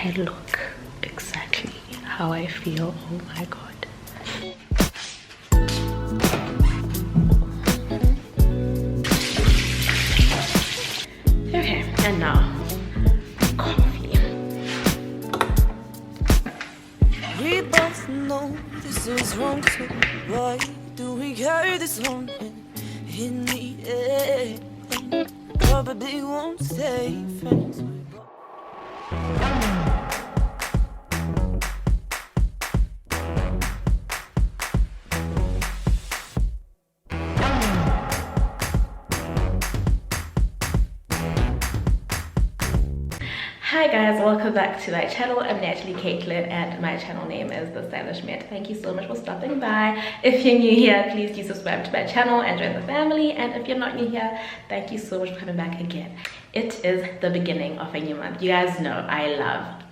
I look exactly how I feel. Oh my god. Okay, and now coffee. We both know this is wrong, so why do we carry this on in the end? Probably won't stay friends. Hi guys, welcome back to my channel. I'm Natalie Caitlin and my channel name is TheStylishMed. Thank you so much for stopping by. If you're new here, please do subscribe to my channel and join the family. And if you're not new here, thank you so much for coming back again. It is the beginning of a new month. You guys know I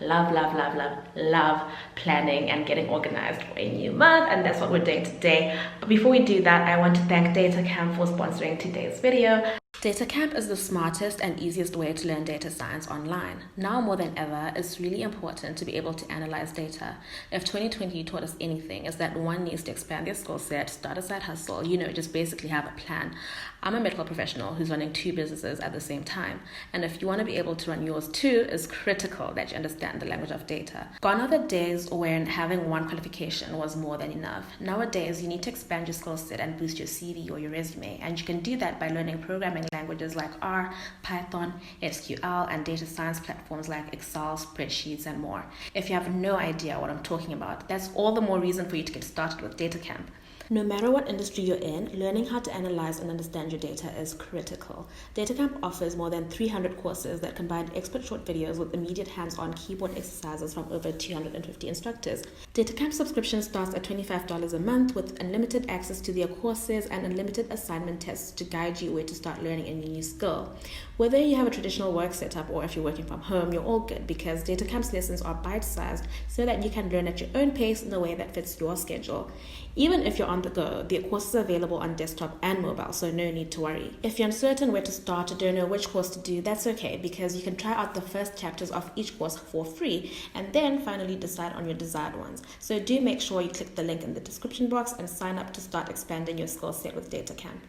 love planning and getting organized for a new month, and that's what we're doing today. But before we do that, I want to thank DataCamp for sponsoring today's video. DataCamp is the smartest and easiest way to learn data science online. Now more than ever, it's really important to be able to analyze data. If 2020 taught us anything, is that one needs to expand their skill set, start a side hustle, just basically have a plan. I'm a medical professional who's running 2 businesses at the same time. And if you want to be able to run yours too, it's critical that you understand the language of data. Gone are the days when having one qualification was more than enough. Nowadays, you need to expand your skill set and boost your CV or your resume. And you can do that by learning programming languages like R, Python, SQL, and data science platforms like Excel, spreadsheets, and more. If you have no idea what I'm talking about, that's all the more reason for you to get started with DataCamp. No matter what industry you're in, learning how to analyze and understand your data is critical. DataCamp offers more than 300 courses that combine expert short videos with immediate hands-on keyboard exercises from over 250 instructors. DataCamp subscription starts at $25 a month with unlimited access to their courses and unlimited assignment tests to guide you where to start learning a new skill. Whether you have a traditional work setup or if you're working from home, you're all good because DataCamp's lessons are bite-sized so that you can learn at your own pace in a way that fits your schedule. Even if you're on the go, the courses are available on desktop and mobile, so no need to worry. If you're uncertain where to start or don't know which course to do, that's okay because you can try out the first chapters of each course for free and then finally decide on your desired ones. So do make sure you click the link in the description box and sign up to start expanding your skill set with DataCamp.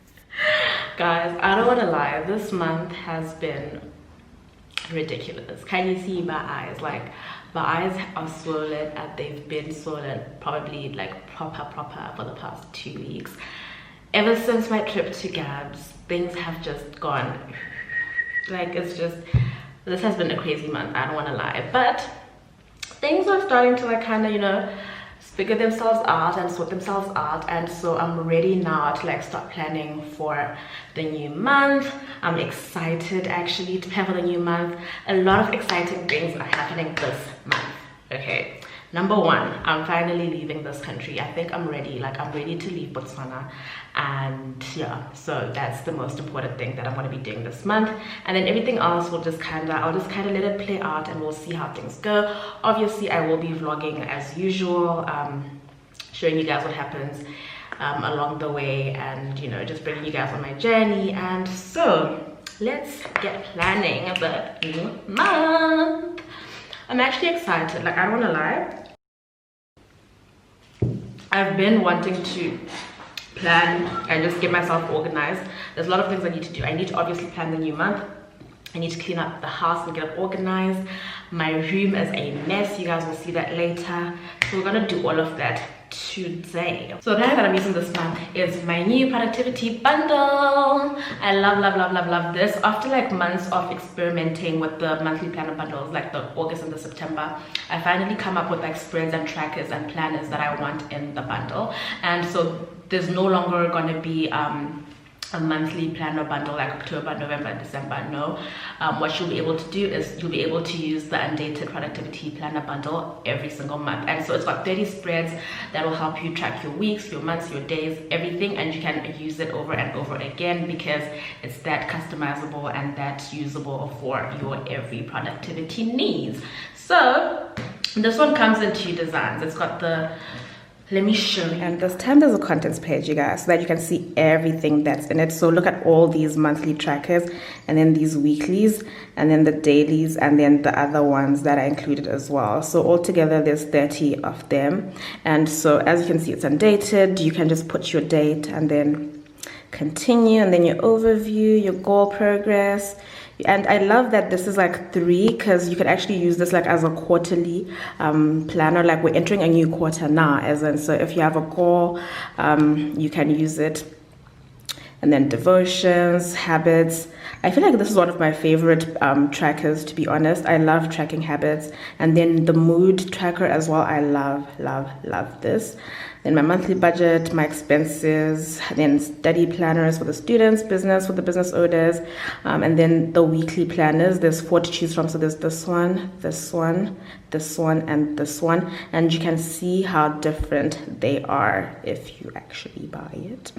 Guys, I don't want to lie, this month has been ridiculous. Can you see my eyes? Like, my eyes are swollen and they've been swollen probably like proper for the past 2 weeks. Ever since my trip to Gabs, things have just gone like, it's just, this has been a crazy month, I don't want to lie, but things are starting to like kind of figure themselves out and sort themselves out, and so I'm ready now to like start planning for the new month. I'm excited actually to prepare for the new month. A lot of exciting things are happening this month. Okay, number one, I'm finally leaving this country. I think I'm ready. Like, I'm ready to leave Botswana, and yeah, so that's the most important thing that I'm going to be doing this month. And then everything else will just I'll just let it play out and we'll see how things go. Obviously I will be vlogging as usual, showing you guys what happens along the way, and just bringing you guys on my journey. And so let's get planning the new month. I'm actually excited, like, I don't want to lie, I've been wanting to plan and just get myself organized. There's a lot of things I need to do. I need to obviously plan the new month. I need to clean up the house and get it organized. My room is a mess. You guys will see that later. So we're gonna do all of that today. So the plan that I'm using this month is my new productivity bundle. I love this. After like months of experimenting with the monthly planner bundles, like the August and the September, I finally come up with like spreads and trackers and planners that I want in the bundle. And so there's no longer going to be a monthly planner bundle like October, November, and December. No, what you'll be able to do is you'll be able to use the undated productivity planner bundle every single month. And so it's got 30 spreads that will help you track your weeks, your months, your days, everything, and you can use it over and over again because it's that customizable and that usable for your every productivity needs. So this one comes in 2 designs. It's got the Let me show you. And this time there's a contents page, you guys, so that you can see everything that's in it. So look at all these monthly trackers, and then these weeklies, and then the dailies, and then the other ones that I included as well. So altogether there's 30 of them. And so as you can see, it's undated. You can just put your date and then continue, and then your overview, your goal progress. And I love that this is like 3, because you can actually use this like as a quarterly planner. Like we're entering a new quarter now, as in, so if you have a goal, you can use it. And then devotions, habits. I feel like this is one of my favorite trackers, to be honest. I love tracking habits. And then the mood tracker as well. I love this. Then my monthly budget, my expenses, then study planners for the students, business for the business owners, and then the weekly planners. There's 4 to choose from. So there's this one, this one, this one, and this one. And you can see how different they are if you actually buy it.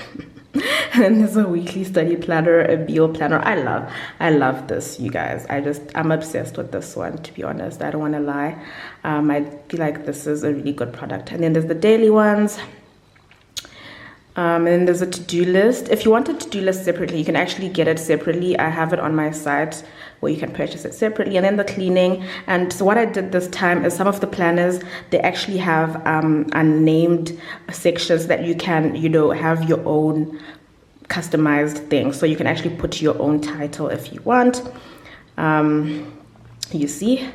And there's a weekly study planner, a meal planner. I love this, you guys. I'm obsessed with this one, to be honest. I don't want to lie. I feel like this is a really good product. And then there's the daily ones. And then there's a to-do list. If you want a to-do list separately, you can actually get it separately. I have it on my site where you can purchase it separately. And then the cleaning. And so what I did this time is some of the planners, they actually have unnamed sections that you can, have your own customized thing. So you can actually put your own title if you want. You see?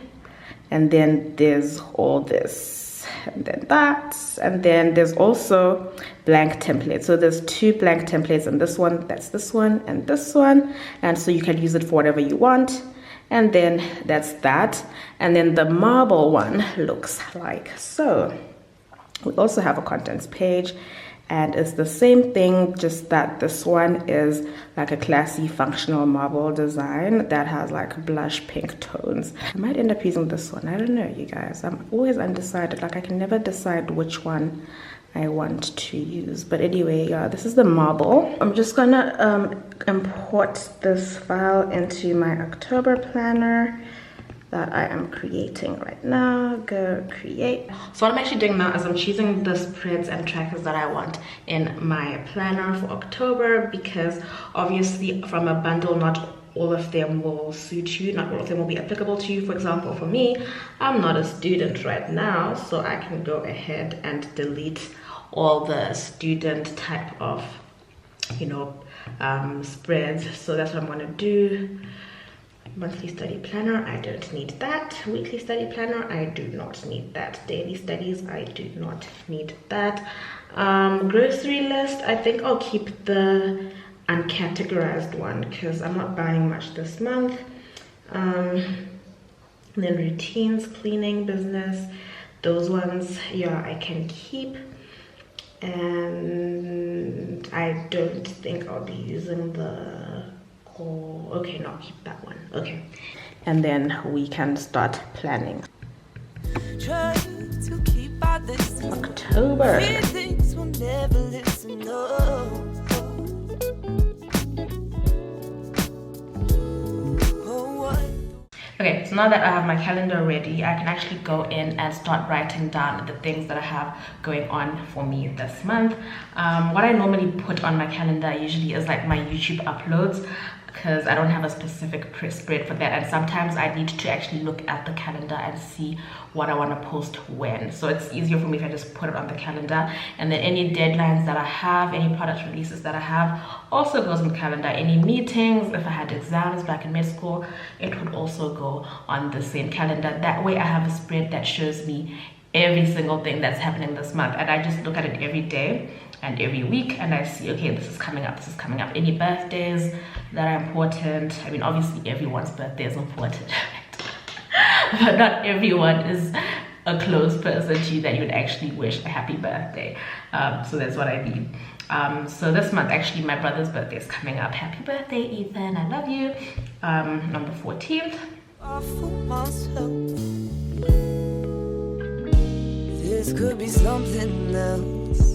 And then there's all this, and then that, and then there's also blank templates. So there's 2 blank templates, and this one, that's this one, and this one. And so you can use it for whatever you want. And then that's that. And then the marble one looks like so. We also have a contents page, and it's the same thing, just that this one is like a classy functional marble design that has like blush pink tones. I might end up using this one. I don't know, you guys. I'm always undecided. Like I can never decide which one I want to use. But anyway, yeah, this is the marble. I'm just gonna import this file into my October planner that I am creating right now. Go create. So what I'm actually doing now is I'm choosing the spreads and trackers that I want in my planner for October, because obviously from a bundle, not all of them will suit you, not all of them will be applicable to you. For example, for me, I'm not a student right now, so I can go ahead and delete all the student type of spreads. So that's what I'm going to do. Monthly study planner, I don't need that. Weekly study planner, I do not need that. Daily studies, I do not need that. Grocery list, I think I'll keep the uncategorized one because I'm not buying much this month. And then routines, cleaning, business, those ones, yeah, I can keep. And I don't think I'll be using the okay, no, keep that one. Okay, and then we can start planning. Try to keep out this October. things will never listen, no. Okay, so now that I have my calendar ready, I can actually go in and start writing down the things that I have going on for me this month. What I normally put on my calendar usually is like my YouTube uploads, because I don't have a specific spread for that, and sometimes I need to actually look at the calendar and see what I want to post when. So it's easier for me if I just put it on the calendar, and then any deadlines that I have, any product releases that I have also goes on the calendar. Any meetings, if I had exams back in med school, it would also go on the same calendar. That way I have a spread that shows me every single thing that's happening this month, and I just look at it every day and every week, and I see, okay, this is coming up, this is coming up. Any birthdays that are important. I mean, obviously everyone's birthday is important, but not everyone is a close person to you that you would actually wish a happy birthday. So that's what I mean. So this month, actually, my brother's birthday is coming up. Happy birthday, Ethan, I love you. On the 14th. This could be something else.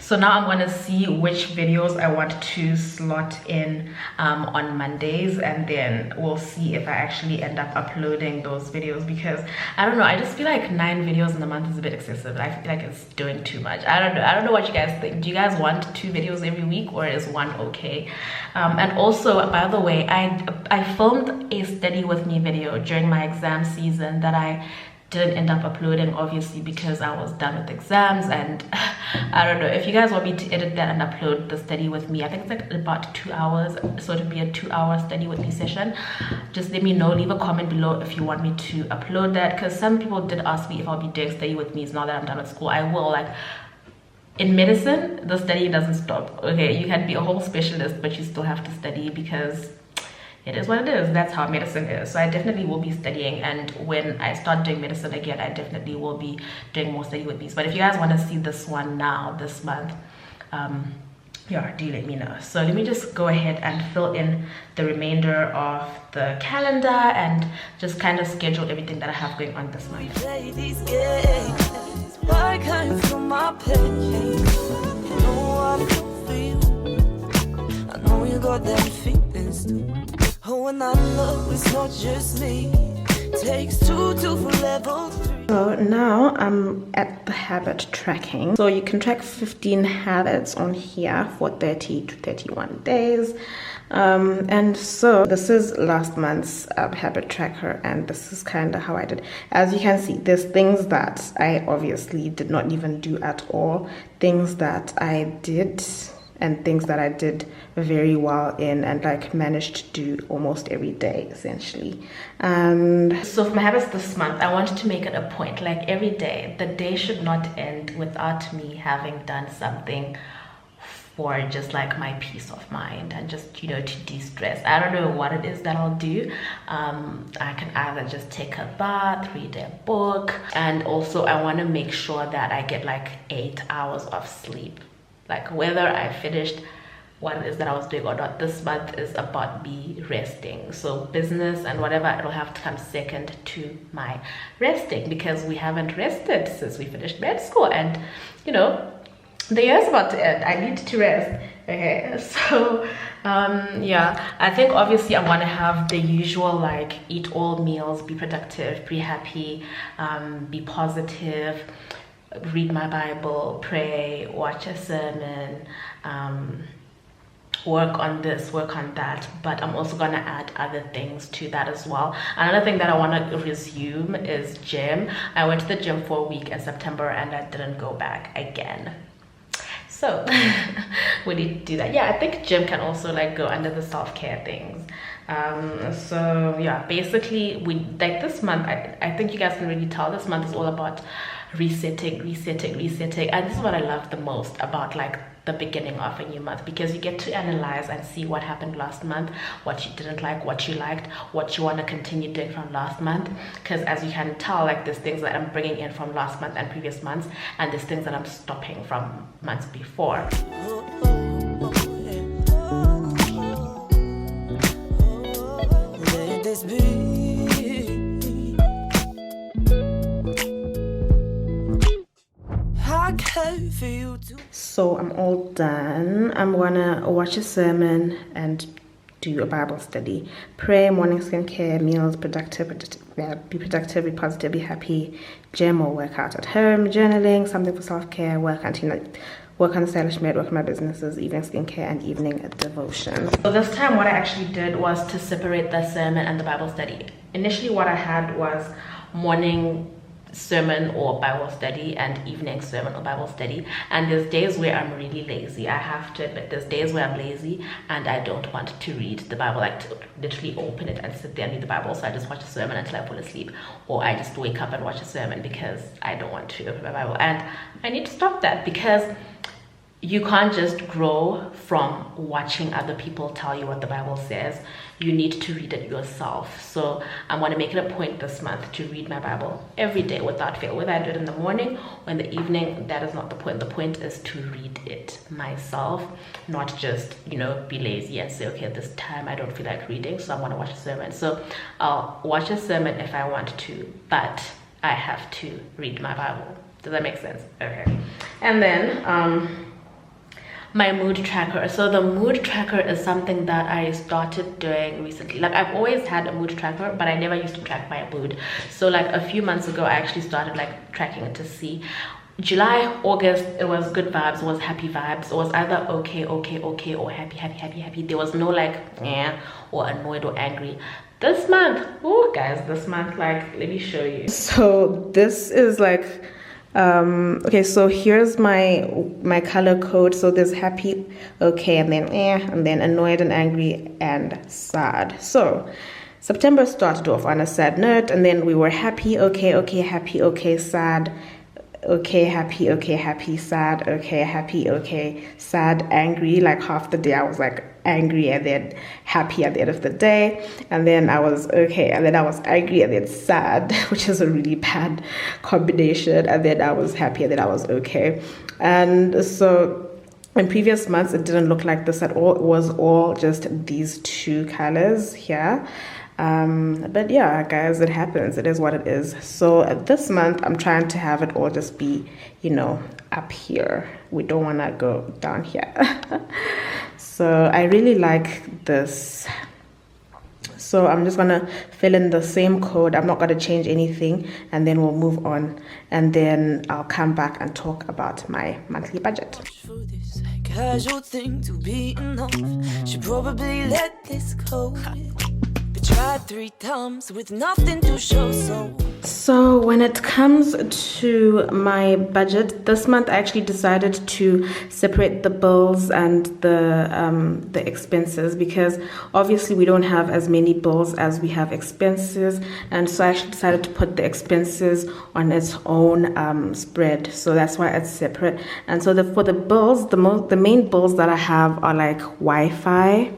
So now I'm gonna see which videos I want to slot in on Mondays, and then we'll see if I actually end up uploading those videos, because I don't know, I just feel like 9 videos in a month is a bit excessive. I feel like it's doing too much. I don't know what you guys think. Do you guys want 2 videos every week, or is 1 okay? And also, by the way, I filmed a study with me video during my exam season that I didn't end up uploading, obviously, because I was done with exams. And I don't know, if you guys want me to edit that and upload the study with me, I think it's like about 2 hours, so to be a 2-hour study with me session, just let me know. Leave a comment below if you want me to upload that, because some people did ask me if I'll be doing study with me now that I'm done with school. I will. Like, in medicine, the study doesn't stop. Okay, you can be a whole specialist, but you still have to study, because it is what it is. That's how medicine is. So I definitely will be studying, and when I start doing medicine again, I definitely will be doing more study with these. But if you guys want to see this one now, this month, yeah, do let me know. So let me just go ahead and fill in the remainder of the calendar and just kind of schedule everything that I have going on this month. Play these games. Why can't you feel my pain? You know I feel for you. I know you got them feelings too. Oh, and I know it's not just me. Takes 2 to for level 3. So now I'm at the habit tracking. So you can track 15 habits on here for 30 to 31 days. And so this is last month's habit tracker, and this is kind of how I did. As you can see, there's things that I obviously did not even do at all, things that I did, and things that I did very well in and like managed to do almost every day, essentially. And so for my habits this month, I wanted to make it a point, like every day, the day should not end without me having done something for just like my peace of mind and just, you know, to de-stress. I don't know what it is that I'll do. I can either just take a bath, read a book, and also I want to make sure that I get like 8 hours of sleep. Like whether I finished what it is that I was doing or not, this month is about me resting. So business and whatever, it'll have to come second to my resting, because we haven't rested since we finished med school, and you know, the year's about to end. I need to rest. Okay, so yeah, I think obviously I want to have the usual, like, eat all meals, be productive, be happy, be positive, read my Bible, pray, watch a sermon, work on this, work on that. But I'm also gonna add other things to that as well. Another thing that I want to resume is gym. I went to the gym for a week in September and I didn't go back again. So we need to do that. Yeah, I think gym can also like go under the self-care things. So yeah, basically we like this month, I think you guys can really tell this month is all about resetting. And this is what I love the most about like the beginning of a new month, because you get to analyze and see what happened last month, what you didn't like, what you liked, what you want to continue doing from last month. Because as you can tell, like there's things that I'm bringing in from last month and previous months, and there's things that I'm stopping from months before. Let this be. I care for you too. So I'm all done. I'm gonna watch a sermon and do a Bible study, pray, morning skincare, meals, productive, be productive, be positive, be happy, gym or work out at home, journaling, something for self-care, work on TheStylishMed, work on my businesses, evening skincare, and evening devotion. So this time what I actually did was to separate the sermon and the Bible study. Initially what I had was morning sermon or Bible study and evening sermon or Bible study, and there's days where I'm really lazy. I have to admit, there's days where I'm lazy and I don't want to read the Bible, like to literally open it and sit there and read the Bible. So I just watch a sermon until I fall asleep, or I just wake up and watch a sermon because I don't want to open my Bible. And I need to stop that, because you can't just grow from watching other people tell you what the Bible says. You need to read it yourself. So I'm going to make it a point this month to read my Bible every day without fail. Whether I do it in the morning or in the evening, that is not the point. The point is to read it myself, not just, you know, be lazy and say, okay, this time I don't feel like reading, so I'm going to watch a sermon. So I'll watch a sermon if I want to, but I have to read my Bible. Does that make sense? Okay. And then my mood tracker. So the mood tracker is something that I started doing recently. Like I've always had a mood tracker, but I never used to track my mood. So like a few months ago, I actually started like tracking it to see July, August, it was good vibes, it was happy vibes, it was either okay, or happy. There was no like or annoyed or angry. This month, oh guys, this month, like, let me show you. So this is like okay, so here's my color code. So there's happy, okay, and then annoyed and angry and sad. So September started off on a sad note, and then we were happy, okay, happy, okay, sad, okay, happy, sad, okay, happy, okay, sad, angry. Like half the day I was like angry and then happy at the end of the day, and then I was okay and then I was angry and then sad, which is a really bad combination, and then I was happy and then I was okay. And so in previous months it didn't look like this at all. It was all just these two colors here. But yeah, guys, it happens. It is what it is. So this month I'm trying to have it all just be, you know, up here. We don't want to go down here. So I really like this. So I'm just gonna fill in the same code. I'm not gonna change anything, and then we'll move on, and then I'll come back and talk about my monthly budget. For this casual thing to be enough, should probably let this go. Tried 3 times with nothing to show. So when it comes to my budget this month, I actually decided to separate the bills and the expenses, because obviously we don't have as many bills as we have expenses, and so I actually decided to put the expenses on its own spread. So that's why it's separate. And so for the bills, the main bills that I have are like Wi-Fi,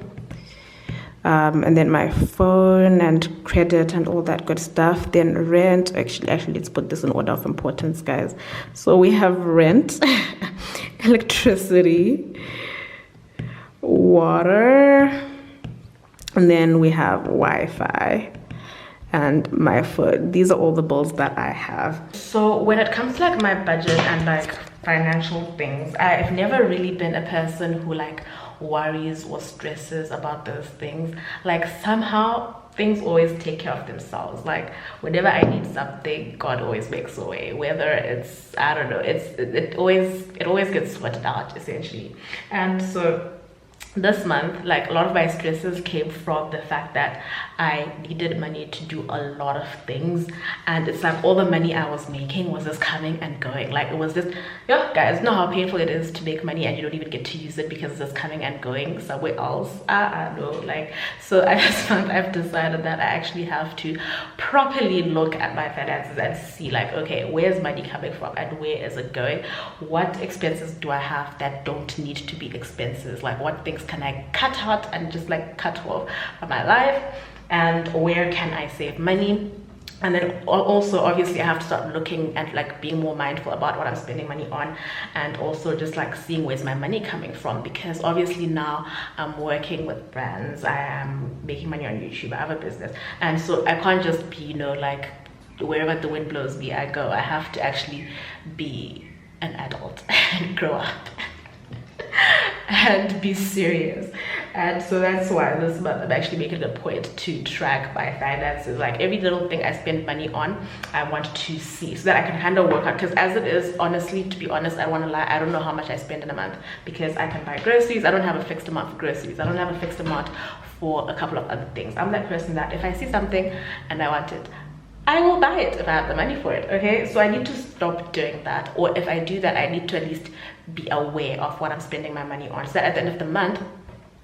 and then my phone and credit and all that good stuff. Then rent. Actually, let's put this in order of importance, guys. So we have rent, electricity, water, and then we have Wi-Fi and my phone. These are all the bills that I have. So when it comes to like my budget and like financial things, I've never really been a person who like worries or stresses about those things. Like somehow things always take care of themselves. Like whenever I need something, God always makes a way. Whether it's, I don't know, it always gets sorted out essentially. And so this month, like a lot of my stresses came from the fact that I needed money to do a lot of things, and it's like all the money I was making was just coming and going. Like it was just, yeah, guys, know how painful it is to make money and you don't even get to use it because it's just coming and going somewhere else. I know, like, so this month I've decided that I actually have to properly look at my finances and see like, okay, where's money coming from and where is it going? What expenses do I have that don't need to be expenses? Like what things can I cut out and just like cut off of my life, and where can I save money? And then also obviously I have to start looking at like being more mindful about what I'm spending money on, and also just like seeing where's my money coming from, because obviously now I'm working with brands, I am making money on YouTube, I have a business, and so I can't just be, you know, like wherever the wind blows me I go. I have to actually be an adult and grow up and be serious. And so that's why this month I'm actually making it a point to track my finances. Like every little thing I spend money on, I want to see so that I can handle workout. Because as it is, honestly, to be honest, I want to lie, I don't know how much I spend in a month, because I can buy groceries. I don't have a fixed amount for groceries. I don't have a fixed amount for a couple of other things. I'm that person that if I see something and I want it, I will buy it if I have the money for it. Okay, so I need to stop doing that, or if I do that, I need to at least be aware of what I'm spending my money on, so that at the end of the month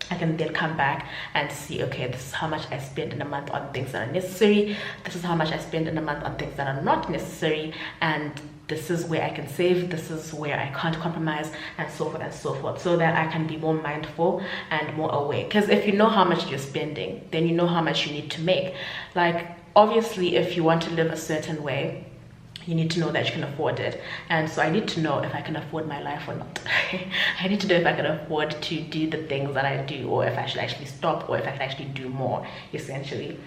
I can then come back and see, okay, this is how much I spend in a month on things that are necessary, this is how much I spend in a month on things that are not necessary, and this is where I can save, this is where I can't compromise, and so forth and so forth, so that I can be more mindful and more aware. Because if you know how much you're spending, then you know how much you need to make. Like obviously if you want to live a certain way, you need to know that you can afford it, and so I need to know if I can afford my life or not. I need to know if I can afford to do the things that I do, or if I should actually stop, or if I can actually do more, essentially.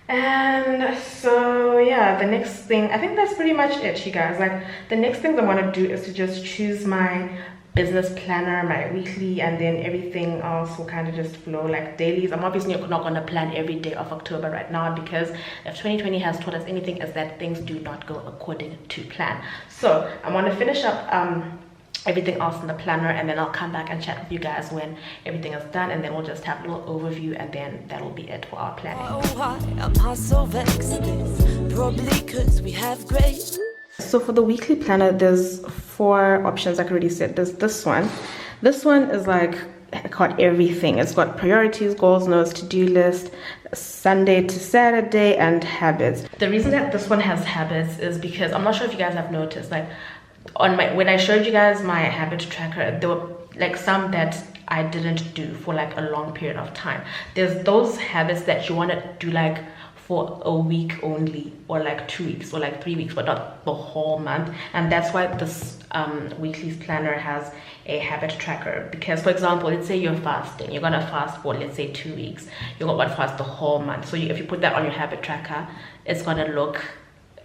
And so yeah, the next thing, I think that's pretty much it, you guys. Like the next thing I want to do is to just choose my business planner, my weekly, and then everything else will kind of just flow like dailies. I'm obviously not going to plan every day of October right now, because if 2020 has taught us anything, is that things do not go according to plan. So I want to finish up everything else in the planner, and then I'll come back and chat with you guys when everything is done, and then we'll just have a little overview, and then that'll be it for our planning. Oh, I'm not so vexed. Probably because we have grace. So for the weekly planner, there's 4 options. Like I already said, there's this one. This one is like got everything. It's got priorities, goals, notes, to-do list, Sunday to Saturday, and habits. The reason that this one has habits is because I'm not sure if you guys have noticed, like on my, when I showed you guys my habit tracker, there were like some that I didn't do for like a long period of time. There's those habits that you want to do like for a week only, or like 2 weeks, or like 3 weeks, but not the whole month. And that's why this weekly planner has a habit tracker. Because for example, let's say you're fasting, you're gonna fast for, let's say, 2 weeks, you're gonna fast the whole month. So if you put that on your habit tracker, it's gonna look,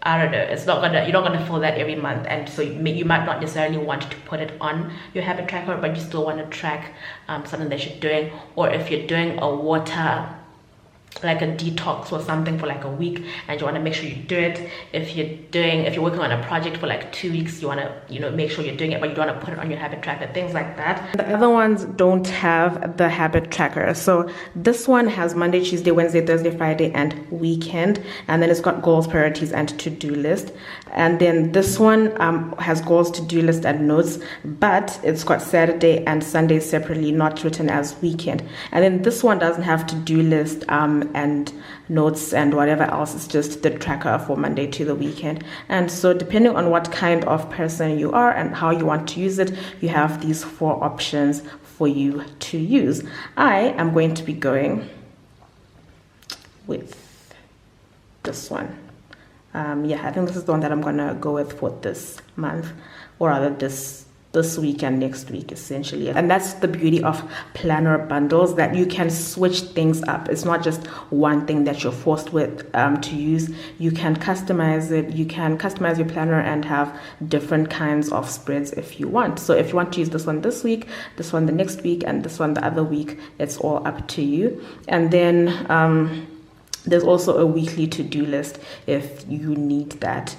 I don't know, it's not gonna, you're not gonna feel that every month. And so you might not necessarily want to put it on your habit tracker, but you still want to track something that you're doing. Or if you're doing a water, like a detox or something for like a week, and you want to make sure you do it. If you're working on a project for like 2 weeks, you want to make sure you're doing it, but you don't want to put it on your habit tracker, things like that. The other ones don't have the habit tracker. So this one has Monday, Tuesday, Wednesday, Thursday, Friday, and weekend, and then it's got goals, priorities, and to-do list. And then this one has goals, to-do list, and notes, but it's got Saturday and Sunday separately, not written as weekend. And then this one doesn't have to-do list and notes and whatever else. It's just the tracker for Monday to the weekend. And so depending on what kind of person you are and how you want to use it, you have these 4 options for you to use. I am going to be going with this one. Yeah, I think this is the one that I'm gonna go with for this month, or rather this week and next week, essentially. And that's the beauty of planner bundles, that you can switch things up. It's not just one thing that you're forced with to use. You can customize it. You can customize your planner and have different kinds of spreads if you want. So if you want to use this one this week, this one the next week, and this one the other week, it's all up to you. And then there's also a weekly to-do list if you need that.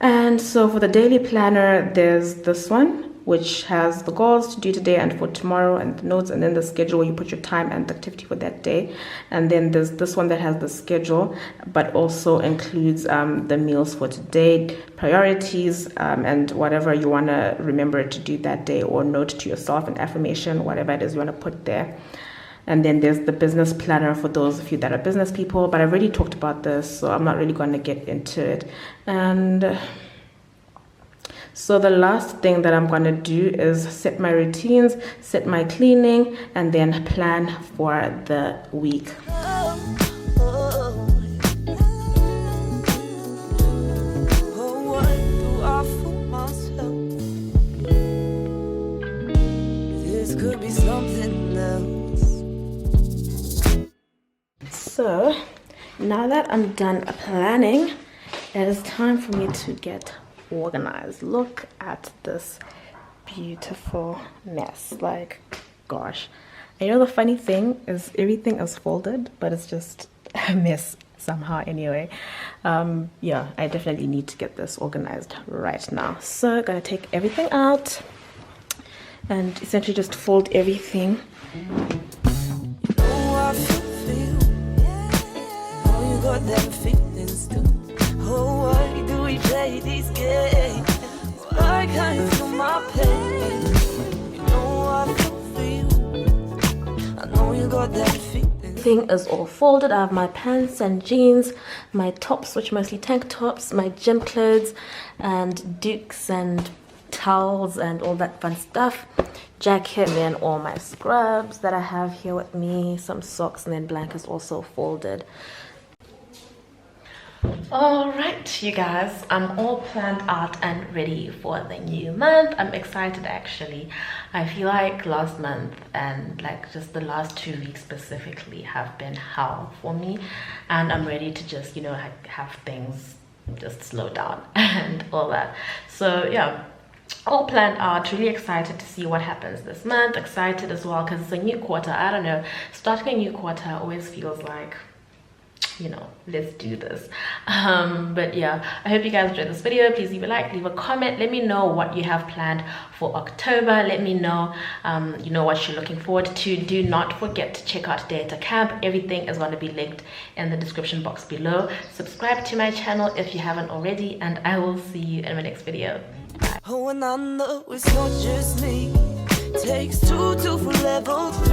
And so for the daily planner, there's this one, which has the goals to do today and for tomorrow, and the notes, and then the schedule where you put your time and the activity for that day. And then there's this one that has the schedule, but also includes the meals for today, priorities, and whatever you want to remember to do that day, or note to yourself, an affirmation, whatever it is you want to put there. And then there's the business planner for those of you that are business people, but I've already talked about this, so I'm not really going to get into it. And so the last thing that I'm going to do is set my routines, set my cleaning, and then plan for the week. This could be something else. So now that I'm done planning, it is time for me to get organized. Look at this beautiful mess. Like, gosh. And you know, the funny thing is everything is folded, but it's just a mess somehow anyway. Yeah, I definitely need to get this organized right now. So I'm gonna take everything out and essentially just fold everything. Got them feelings too. Oh, why do we play these games? Why can't you feel my pain? You know I feel for you. I know you got that feeling. Everything is all folded. I have my pants and jeans, my tops, which are mostly tank tops, my gym clothes, and dukes and towels and all that fun stuff. Jacket, and then all my scrubs that I have here with me, some socks, and then blankets also folded. Alright, you guys, I'm all planned out and ready for the new month. I'm excited actually. I feel like last month and like just the last 2 weeks specifically have been hell for me, and I'm ready to just, you know, have things just slow down and all that. So yeah, all planned out. Really excited to see what happens this month. Excited as well because it's a new quarter. I don't know, starting a new quarter always feels like, you know, let's do this. But yeah, I hope you guys enjoyed this video. Please leave a like, leave a comment, let me know what you have planned for October. Let me know you know, what you're looking forward to. Do not forget to check out DataCamp. Everything is going to be linked in the description box below. Subscribe to my channel if you haven't already, and I will see you in my next video. Bye. Oh, and I know it's not just me. Takes two to forever.